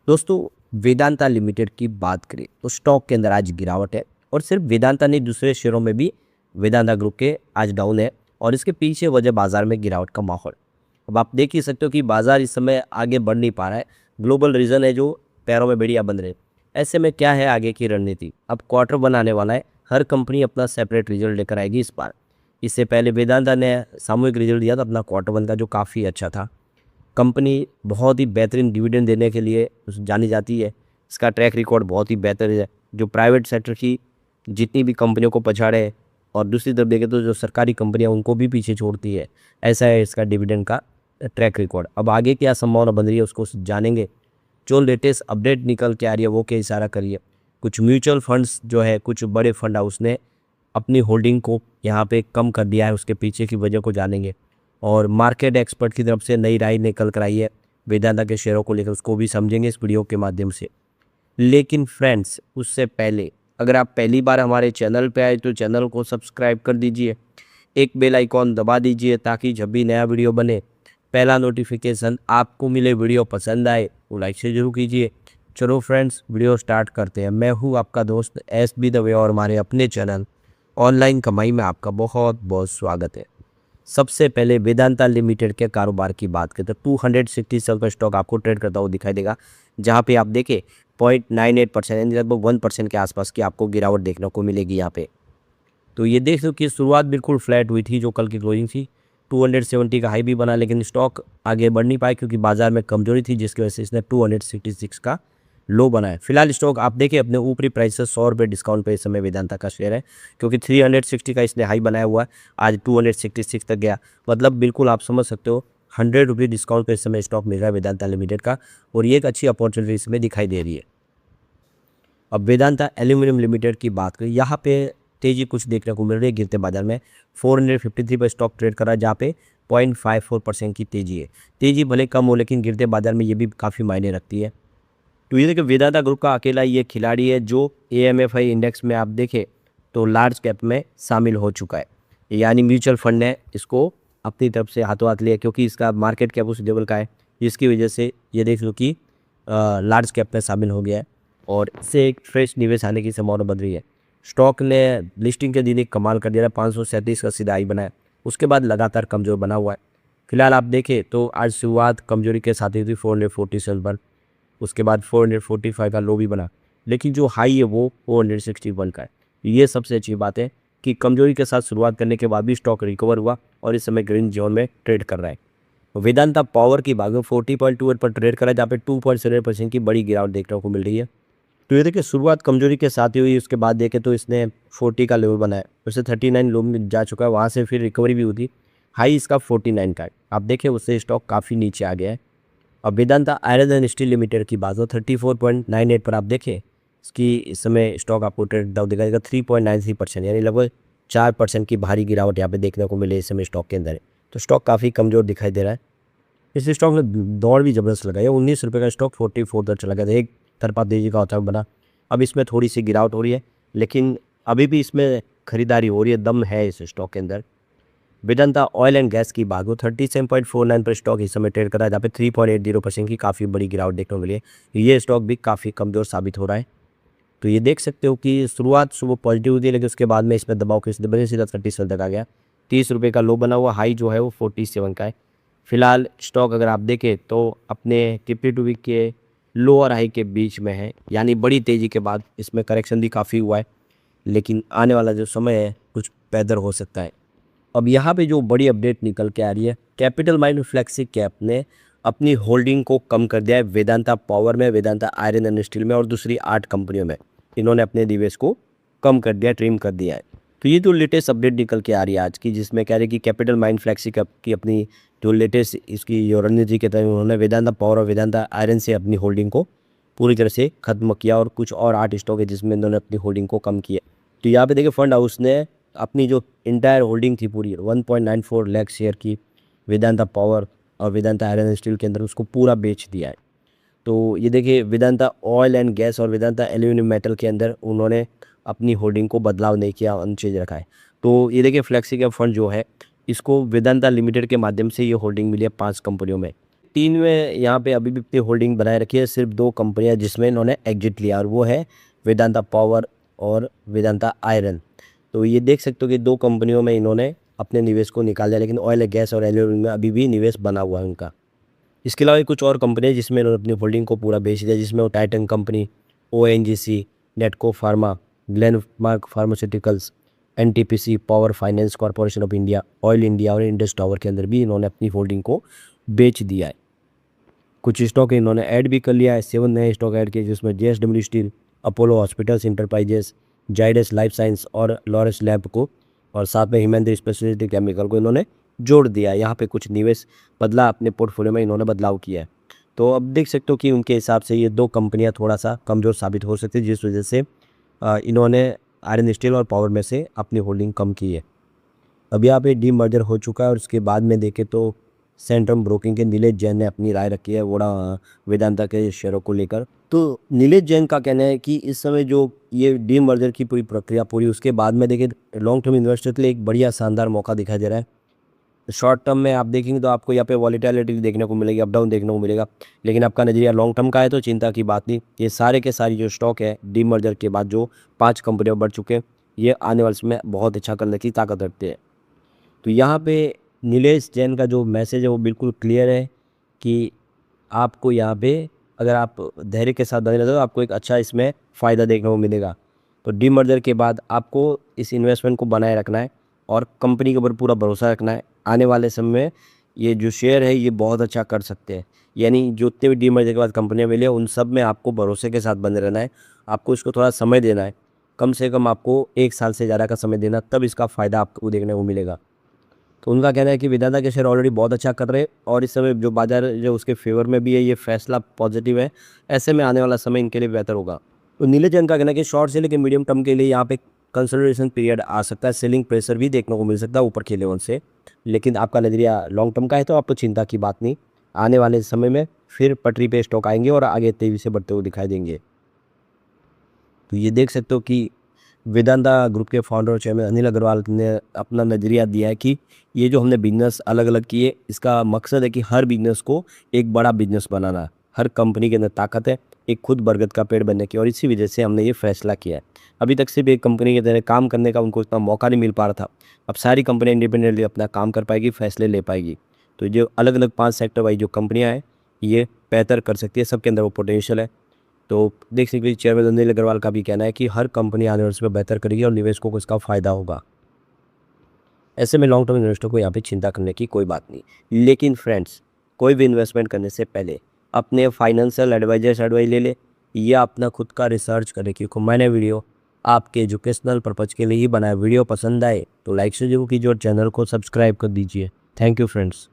दोस्तों, वेदांता लिमिटेड की बात करें तो स्टॉक के अंदर आज गिरावट है। और सिर्फ वेदांता नहीं, दूसरे शेयरों में भी वेदांता ग्रुप के आज डाउन है। और इसके पीछे वजह बाजार में गिरावट का माहौल। अब आप देख ही सकते हो कि बाजार इस समय आगे बढ़ नहीं पा रहा है। ग्लोबल रीजन है जो पैरों में बेड़ियां बंध रहे। ऐसे में क्या है आगे की रणनीति? अब क्वार्टर बनाने वाला है, हर कंपनी अपना सेपरेट रिजल्ट लेकर आएगी इस बार। इससे पहले वेदांता ने सामूहिक रिजल्ट दिया था अपना क्वार्टर वन का, जो काफ़ी अच्छा था। कंपनी बहुत ही बेहतरीन डिविडेंड देने के लिए जानी जाती है। इसका ट्रैक रिकॉर्ड बहुत ही बेहतर है, जो प्राइवेट सेक्टर की जितनी भी कंपनियों को पछाड़े है। और दूसरी तरफ देखें तो जो सरकारी कंपनियां उनको भी पीछे छोड़ती है। ऐसा है इसका डिविडेंड का ट्रैक रिकॉर्ड। अब आगे क्या संभावना बन रही है उसको जानेंगे। जो लेटेस्ट अपडेट निकल के आ रही है वो क्या इशारा करिए। कुछ म्यूचुअल फंड्स जो है, कुछ बड़े फंड हाउस ने अपनी होल्डिंग को यहाँ पे कम कर दिया है, उसके पीछे की वजह को जानेंगे। और मार्केट एक्सपर्ट की तरफ से नई राय निकल कर आई है वेदांता के शेयरों को लेकर, उसको भी समझेंगे इस वीडियो के माध्यम से। लेकिन फ्रेंड्स, उससे पहले अगर आप पहली बार हमारे चैनल पे आए तो चैनल को सब्सक्राइब कर दीजिए, एक बेल आइकॉन दबा दीजिए ताकि जब भी नया वीडियो बने पहला नोटिफिकेशन आपको मिले। वीडियो पसंद आए तो लाइक से जरूर कीजिए। चलो फ्रेंड्स, वीडियो स्टार्ट करते हैं। मैं हूँ आपका दोस्त SB दवे और हमारे अपने चैनल ऑनलाइन कमाई में आपका बहुत बहुत स्वागत है। सबसे पहले वेदांता लिमिटेड के कारोबार की बात करें तो 267 पर स्टॉक आपको ट्रेड करता हुआ दिखाई देगा, जहां पे आप देखें 0.98% यानी लगभग 1% के आसपास की आपको गिरावट देखने को मिलेगी यहाँ पे। तो ये देख लो कि शुरुआत बिल्कुल फ्लैट हुई थी, जो कल की क्लोजिंग थी 270 का हाई भी बना, लेकिन स्टॉक आगे बढ़ नहीं पाया क्योंकि बाजार में कमजोरी थी, जिसकी वजह से इसने 266 का लो बना है। फिलहाल स्टॉक आप देखिए अपने ऊपरी प्राइस से 100 रुपये डिस्काउंट पे इस समय वेदांता का शेयर है, क्योंकि 360 का इसने हाई बनाया हुआ है, आज 266 तक गया। मतलब बिल्कुल आप समझ सकते हो 100 रुपये डिस्काउंट पे इस समय स्टॉक मिल रहा है वेदांता लिमिटेड का, और ये एक अच्छी अपॉर्चुनिटी इसमें दिखाई दे रही है। अब वेदांता एल्यूमिनियम लिमिटेड की बात करें, यहाँ पे तेजी कुछ देखने को मिल रही है गिरते बाजार में। 453 पर स्टॉक ट्रेड कर रहा है, जहाँ पे 0.54% की तेजी है। तेजी भले कम हो लेकिन गिरते बाजार में ये भी काफ़ी मायने रखती है। तो ये देखिए वेदांता ग्रुप का अकेला ये खिलाड़ी है जो AMFI इंडेक्स में आप देखें तो लार्ज कैप में शामिल हो चुका है। यानी म्यूचुअल फंड ने इसको अपनी तरफ से हाथों हाथ लिया, क्योंकि इसका मार्केट कैप उस लेवल का है, जिसकी वजह से ये देख लो कि लार्ज कैप में शामिल हो गया है और इससे एक फ्रेश निवेश आने की संभावना बन रही है। स्टॉक ने लिस्टिंग के दिन एक कमाल कर दिया, 537 का सीधा हाई बनाया, उसके बाद लगातार कमज़ोर बना हुआ है। फिलहाल आप देखें तो आज शुरुआत कमजोरी के साथ ही थी 447 पर, उसके बाद 445 का लो भी बना, लेकिन जो हाई है वो 461 का है। ये सबसे अच्छी बात है कि कमजोरी के साथ शुरुआत करने के बाद भी स्टॉक रिकवर हुआ और इस समय ग्रीन जोन में ट्रेड कर रहा है। वेदांता पावर की बात में 40.28 पर ट्रेड करा है, जहाँ पे 2.7% की बड़ी गिरावट देखने को मिल रही है। तो ये देखिए शुरुआत कमजोरी के साथ ही हुई, उसके बाद देखें तो इसने 40 का लेवल बनाया, उससे 39 लो में जा चुका है, वहाँ से फिर रिकवरी भी हुई थी। हाई इसका 49 का है, आप देखें उससे स्टॉक काफ़ी नीचे आ गया है। अब Vedanta iron and steel limited की बात हो 34.98 पर आप देखें इसकी इस समय स्टॉक आपको ट्रेड डाउन दिखाएगा 3.93%, यानी लगभग 4% की भारी गिरावट यहाँ पे देखने को मिले इस समय स्टॉक के अंदर है। तो स्टॉक काफ़ी कमज़ोर दिखाई दे रहा है। इस स्टॉक में दौड़ भी ज़बरदस्त लगाई है, 19 रुपये का स्टॉक 44 तक चला गया था, एक तरफा तेजी का औसत बना। अब इसमें थोड़ी सी गिरावट हो रही है, लेकिन अभी भी इसमें खरीदारी हो रही है, दम है इस स्टॉक के अंदर। वेदांता ऑयल एंड गैस की बात हो 37.49 पर स्टॉक इस समय ट्रेड कर रहा है, जहाँ पे 3.80% की काफ़ी बड़ी गिरावट देखने को मिली है। ये स्टॉक भी काफ़ी कमज़ोर साबित हो रहा है। तो ये देख सकते हो कि शुरुआत सुबह पॉजिटिव हुई थी, लेकिन उसके बाद में इसमें दबाव की वजह से सीधा 37 तक आ गया। 30 रुपये का लो बना हुआ, हाई जो है वो 47 का है। फिलहाल स्टॉक अगर आप देखें तो अपने 52 वीक के लो और हाई के बीच में है, यानी बड़ी तेज़ी के बाद इसमें करेक्शन भी काफ़ी हुआ है, लेकिन आने वाला जो समय है कुछ बेहतर हो सकता है। अब यहाँ पे जो बड़ी अपडेट निकल के आ रही है, कैपिटल माइंड फ्लेक्सी कैप ने अपनी होल्डिंग को कम कर दिया है वेदांता पावर में, वेदांता आयरन एंड स्टील में और दूसरी 8 कंपनियों में। इन्होंने अपने निवेश को कम कर दिया, ट्रिम कर दिया है। तो ये जो लेटेस्ट अपडेट निकल के आ रही है आज की, जिसमें कह रही है कि कैपिटल माइंड फ्लेक्सी कैप की अपनी जो लेटेस्ट इसकी जो रणनीति के तहत उन्होंने वेदांता पावर और वेदांता आयरन से अपनी होल्डिंग को पूरी तरह से खत्म किया, और कुछ और 8 स्टॉक है जिसमें इन्होंने अपनी होल्डिंग को कम किया। तो यहाँ पे देखिए फंड हाउस ने अपनी जो इंटायर होल्डिंग थी पूरी 1.94 लाख शेयर की वेदांता पावर और वेदांता आयरन एंड स्टील के अंदर, उसको पूरा बेच दिया है। तो ये देखिए वेदांता ऑयल एंड गैस और वेदांता एल्यूमिनियम मेटल के अंदर उन्होंने अपनी होल्डिंग को बदलाव नहीं किया, अनचेंज रखा है। तो ये देखिए फ्लेक्सी कैप फंड जो है इसको वेदांता लिमिटेड के माध्यम से ये होल्डिंग मिली है 5 कंपनियों में। तीन में यहाँ पे अभी भी अपनी होल्डिंग बनाए रखी है, सिर्फ 2 कंपनियाँ जिसमें इन्होंने एग्जिट लिया और वो है वेदांता पावर और वेदांता आयरन। तो ये देख सकते हो कि 2 कंपनियों में इन्होंने अपने निवेश को निकाल दिया, लेकिन ऑयल गैस और एल्यूमिनियम में अभी भी निवेश बना हुआ है उनका। इसके अलावा कुछ और कंपनियाँ जिसमें इन्होंने अपनी होल्डिंग को पूरा बेच दिया, जिसमें वो Titan company, ONGC, नेटको pharma, Glenmark pharmaceuticals, NTPC, power finance corporation of India, oil India और इंडस टावर के अंदर भी इन्होंने अपनी होल्डिंग को बेच दिया है। कुछ स्टॉक इन्होंने ऐड भी कर लिया है, 7 नए स्टॉक ऐड किए जिसमें JSW steel, Apollo hospitals enterprises, Zydus life science और लॉरेंस लैब को, और साथ में हिमेंद्र स्पेशलिटी केमिकल को इन्होंने जोड़ दिया है। यहाँ पे कुछ निवेश बदला, अपने पोर्टफोलियो में इन्होंने बदलाव किया है। तो अब देख सकते हो कि उनके हिसाब से ये 2 कंपनियाँ थोड़ा सा कमज़ोर साबित हो सकती है, जिस वजह से इन्होंने आयरन स्टील और पावर में से अपनी होल्डिंग कम की है। अब यहाँ पे डी मर्जर हो चुका है और उसके बाद में देखें तो सेंट्रम ब्रोकिंग के नीलेश जैन ने अपनी राय रखी है वेदांता के शेयरों को लेकर। तो नीलेश जैन का कहना है कि इस समय जो ये डी मर्जर की पूरी प्रक्रिया पूरी उसके बाद में देखें लॉन्ग टर्म इन्वेस्टर के लिए एक बढ़िया शानदार मौका दिखाई दे रहा है। शॉर्ट टर्म में आप देखेंगे तो आपको यहाँ पे वॉलेटिलिटी देखने को मिलेगी, अप डाउन देखने को मिलेगा, लेकिन आपका नज़रिया लॉन्ग टर्म का है तो चिंता की बात नहीं। ये सारे के सारी जो स्टॉक है डी मर्जर के बाद जो 5 कंपनियाँ बढ़ चुके हैं, ये आने वाले समय बहुत अच्छा करने की ताकत रखते हैं। तो यहाँ पे नीलेश जैन का जो मैसेज है वो बिल्कुल क्लियर है कि आपको यहाँ पे अगर आप धैर्य के साथ बने रहते हो तो आपको एक अच्छा इसमें फ़ायदा देखने को मिलेगा। तो डी मर्जर के बाद आपको इस इन्वेस्टमेंट को बनाए रखना है और कंपनी के ऊपर पूरा भरोसा रखना है। आने वाले समय में ये जो शेयर है ये बहुत अच्छा कर सकते हैं, यानी जो उतने भी डी मर्जर के बाद कंपनियाँ मिली है उन सब में आपको भरोसे के साथ बने रहना है। आपको इसको थोड़ा समय देना है, कम से कम आपको 1 साल से ज़्यादा का समय देना, तब इसका फ़ायदा आपको देखने को मिलेगा। तो उनका कहना है कि वेदांता के शेयर ऑलरेडी बहुत अच्छा कर रहे हैं और इस समय जो बाजार जो उसके फेवर में भी है, ये फैसला पॉजिटिव है। ऐसे में आने वाला समय इनके लिए बेहतर होगा। तो नीलेश जैन का कहना है कि शॉर्ट से लेकर मीडियम टर्म के लिए यहाँ पे कंसोलिडेशन पीरियड आ सकता है, सेलिंग प्रेशर भी देखने को मिल सकता है ऊपर के लेवल से, लेकिन आपका नज़रिया लॉन्ग टर्म का है तो आपको चिंता की बात नहीं। आने वाले समय में फिर पटरी पे स्टॉक आएंगे और आगे तेजी से बढ़ते हुए दिखाई देंगे। तो ये देख सकते हो कि वेदांता ग्रुप के फाउंडर और चेयरमैन अनिल अग्रवाल ने अपना नज़रिया दिया है कि ये जो हमने बिजनेस अलग अलग किए, इसका मकसद है कि हर बिजनेस को एक बड़ा बिजनेस बनाना। हर कंपनी के अंदर ताकत है एक खुद बरगद का पेड़ बनने की, और इसी वजह से हमने ये फैसला किया है। अभी तक सिर्फ एक कंपनी के तरह काम करने का उनको इतना मौका नहीं मिल पा रहा था, अब सारी कंपनियाँ इंडिपेंडेंटली अपना काम कर पाएगी, फैसले ले पाएगी। तो जो अलग अलग 5 सेक्टर वाइज जो कंपनियाँ हैं ये बेहतर कर सकती है, सबके अंदर वो पोटेंशियल है। तो देख सकते हैं चेयरमैन अनिल अग्रवाल का भी कहना है कि हर कंपनी आने वाले समय बेहतर करेगी और निवेशकों को इसका फ़ायदा होगा। ऐसे में लॉन्ग टर्म इन्वेस्टर को यहाँ पे चिंता करने की कोई बात नहीं। लेकिन फ्रेंड्स, कोई भी इन्वेस्टमेंट करने से पहले अपने फाइनेंशियल एडवाइजर से एडवाइस ले ले या अपना खुद का रिसर्च करें, क्योंकि मैंने वीडियो आपके एजुकेशनल पर्पज़ के लिए ही बनाया। वीडियो पसंद आए तो लाइक से जरूर कीजिए और चैनल को सब्सक्राइब कर दीजिए। Thank you friends.